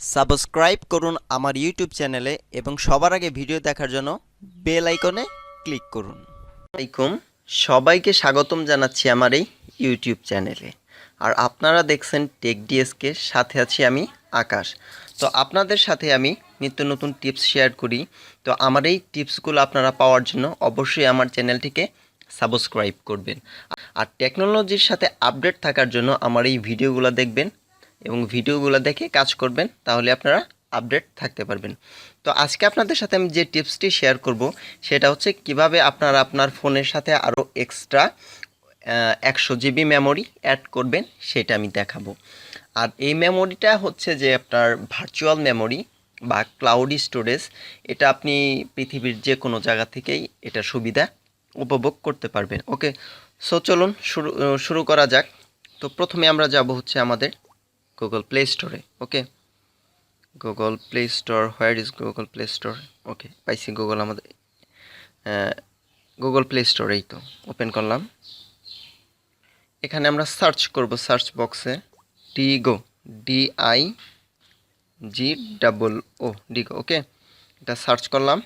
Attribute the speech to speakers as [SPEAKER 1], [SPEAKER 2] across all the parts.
[SPEAKER 1] Subscribe করুন আমার YouTube চ্যানেলে এবং সবার আগে ভিডিও দেখার জন্য বেল আইকনে ক্লিক করুন। আসসালামাইকুম, সবাইকে স্বাগতম জানাচ্ছি আমার এই ইউটিউব চ্যানেলে। আর আপনারা দেখছেন টেক ডিএসকে, সাথে আছি আমি আকাশ। তো আপনাদের সাথে আমি নিত্য নতুন টিপস শেয়ার করি। তো আমার এই টিপসগুলো আপনারা পাওয়ার জন্য অবশ্যই আমার চ্যানেলটিকে সাবস্ক্রাইব করবেন। আর টেকনোলজির সাথে আপডেট থাকার জন্য আমার এই ভিডিওগুলো দেখবেন এবং ভিডিওগুলো দেখে কাজ করবেন, তাহলে আপনারা আপডেট থাকতে পারবেন। তো আজকে আপনাদের সাথে আমি যে টিপসটি শেয়ার করব সেটা হচ্ছে কিভাবে আপনারা আপনার ফোনের সাথে আরও এক্সট্রা 100 GB মেমোরি অ্যাড করবেন, সেটা আমি দেখাবো। আর এই মেমোরিটা হচ্ছে যে আপনার ভার্চুয়াল মেমোরি বা ক্লাউড স্টোরেজ। এটা আপনি পৃথিবীর যে কোনো জায়গা থেকেই এটা সুবিধা উপভোগ করতে পারবেন। ওকে, সো চলুন শুরু করা যাক। তো প্রথমে আমরা যাব হচ্ছে আমাদের গুগল প্লে স্টোরে। Okay, Google Play store, where is Google Play store? Okay, পাইছি গুগল, আমাদের গুগল প্লে স্টোর, এই তো ওপেন করলাম। এখানে আমরা সার্চ করব, সার্চ বক্সে ডিগো, DIGO, ডিগো। ওকে, এটা সার্চ করলাম।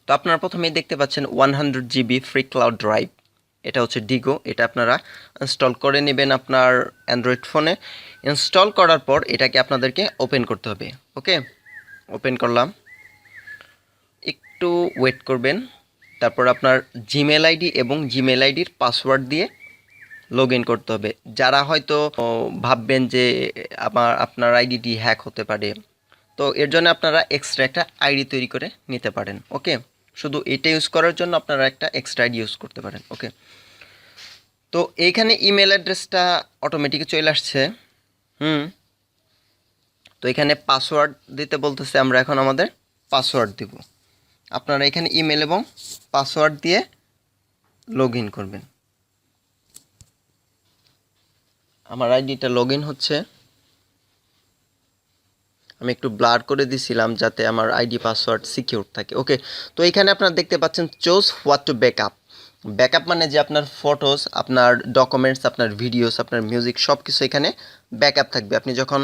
[SPEAKER 1] তো আপনারা প্রথমেই দেখতে পাচ্ছেন 100 GB ফ্রি ক্লাউড ড্রাইভ। এটা হচ্ছে ডিগো। এটা আপনারা ইনস্টল করে নেবেন আপনার অ্যান্ড্রয়েড ফোনে। ইনস্টল করার পর এটাকে আপনাদেরকে ওপেন করতে হবে। ওকে, ওপেন করলাম, একটু ওয়েট করবেন। তারপর আপনার জিমেল আইডি এবং জিমেল আইডির পাসওয়ার্ড দিয়ে লগ ইন করতে হবে। যারা হয়তো ভাববেন যে আপনার আইডিটি হ্যাক হতে পারে, তো এর জন্য আপনারা এক্সট্রা একটা আইডি তৈরি করে নিতে পারেন। ওকে, শুধু এটা ইউজ করার জন্য আপনারা একটা এক্সট্রা আইডি ইউজ করতে পারেন। ওকে, তো এইখানে ইমেল অ্যাড্রেসটা অটোমেটিক চলে আসছে। তো এখানে পাসওয়ার্ড দিতে বলতেছে, আমরা এখন আমাদের পাসওয়ার্ড দিব। আপনারা এখানে ইমেল এবং পাসওয়ার্ড দিয়ে লগ ইন করবেন। আমার আইডিটা লগ ইন হচ্ছে। আমি একটু ব্লার করে দিছিলাম যাতে আমার আইডি পাসওয়ার্ড সিকিউর থাকে। ওকে, তো এখানে আপনারা দেখতে পাচ্ছেন choose what to backup. Backup মানে যে আপনার ফটোস, আপনার ডকুমেন্টস, আপনার ভিডিওস, আপনার মিউজিক সব কিছু এখানে ব্যাকআপ থাকবে। আপনি যখন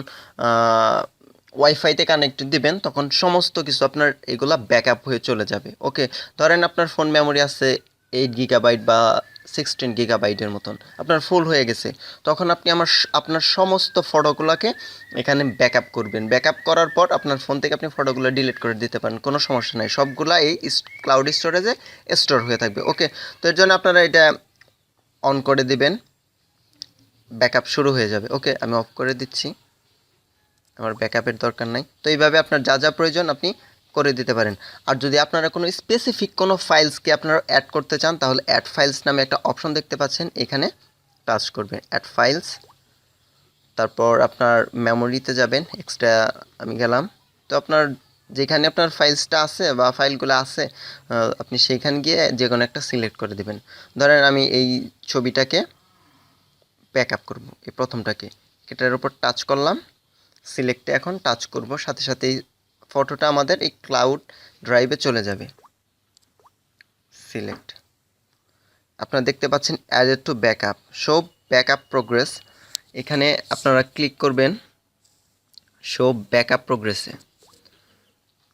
[SPEAKER 1] ওয়াইফাইতে কানেক্ট দিবেন তখন সমস্ত কিছু আপনার এগুলা ব্যাকআপ হয়ে চলে যাবে। ওকে, ধরেন আপনার ফোন মেমোরি আছে 8 GB বা 16 GB মতন, আপনার ফুল হয়ে গেছে, তখন আপনি আপনার সমস্ত ফটোগুলোকে এখানে ব্যাকআপ করবেন। ব্যাকআপ করার পর আপনার ফোন থেকে আপনি ফটোগুলো ডিলিট করে দিতে পারেন, কোনো সমস্যা নেই। সবগুলা এই ক্লাউড স্টোরেজে স্টোর হয়ে থাকবে। ওকে, তো এর জন্য আপনারা এটা অন করে দিবেন, ব্যাকআপ শুরু হয়ে যাবে। ওকে, আমি অফ করে দিচ্ছি, আমার ব্যাকআপের দরকার নাই। তো এইভাবে আপনার যা যা প্রয়োজন আপনি করে দিতে পারেন। আর যদি আপনারা কোনো স্পেসিফিক কোনো ফাইলসকে আপনারা অ্যাড করতে চান, তাহলে অ্যাড ফাইলস নামে একটা অপশন দেখতে পাচ্ছেন, এখানে টাচ করবেন অ্যাড ফাইলস। তারপর আপনার মেমোরিতে যাবেন, এক্সট্রা আমি গেলাম। তো আপনার যেখানে আপনার ফাইলসটা আছে বা ফাইলগুলো আছে, আপনি সেইখানে গিয়ে যে কোনো একটা সিলেক্ট করে দেবেন। ধরেন আমি এই ছবিটাকে ব্যাকআপ করব, এই প্রথমটাকে, এটার উপর টাচ করলাম, সিলেক্টে এখন টাচ করব, সাথে সাথে এই ফটোটা আমাদের এই ক্লাউড ড্রাইভে চলে যাবে। সিলেক্ট, আপনারা দেখতে পাচ্ছেন added to backup, show backup progress. এখানে আপনারা ক্লিক করবেন শো ব্যাকআপ প্রোগ্রেসে।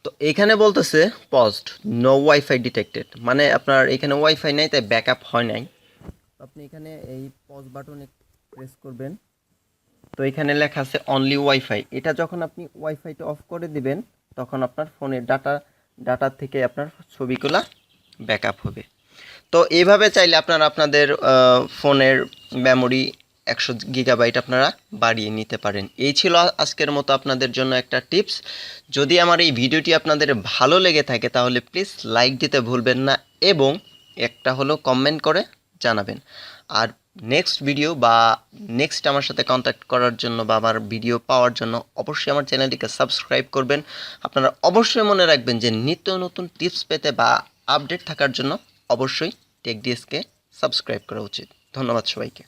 [SPEAKER 1] তো এখানে বলতেছে পজড, নো ওয়াইফাই ডিটেক্টেড, মানে আপনার এখানে ওয়াইফাই নাই তাই ব্যাকআপ হয় নাই। আপনি এখানে এই পজ বাটনে প্রেস করবেন। তো এখানে লেখা আছে অনলি ওয়াইফাই। এটা যখন আপনি ওয়াইফাইটা অফ করে দিবেন তখন আপনার ফোনের ডাটা থেকে আপনার ছবিগুলা ব্যাকআপ হবে। তো এইভাবে চাইলে আপনারা আপনাদের ফোনের মেমোরি 100 GB আপনারা বাড়িয়ে নিতে পারেন। এই ছিল আজকের মতো আপনাদের জন্য একটা টিপস। যদি আমার এই ভিডিওটি আপনাদের ভালো লেগে থাকে তাহলে প্লিজ লাইক দিতে ভুলবেন না এবং একটা হলো কমেন্ট করে জানাবেন। আর নেক্সট ভিডিও বা নেক্সট আমার সাথে কন্ট্যাক্ট করার জন্য বা আমার ভিডিও পাওয়ার জন্য অবশ্যই আমার চ্যানেলটিকে সাবস্ক্রাইব করবেন। আপনারা অবশ্যই মনে রাখবেন যে নিত্য নতুন টিপস পেতে বা আপডেট থাকার জন্য অবশ্যই টেক ডিএসকে সাবস্ক্রাইব করা উচিত। ধন্যবাদ সবাইকে।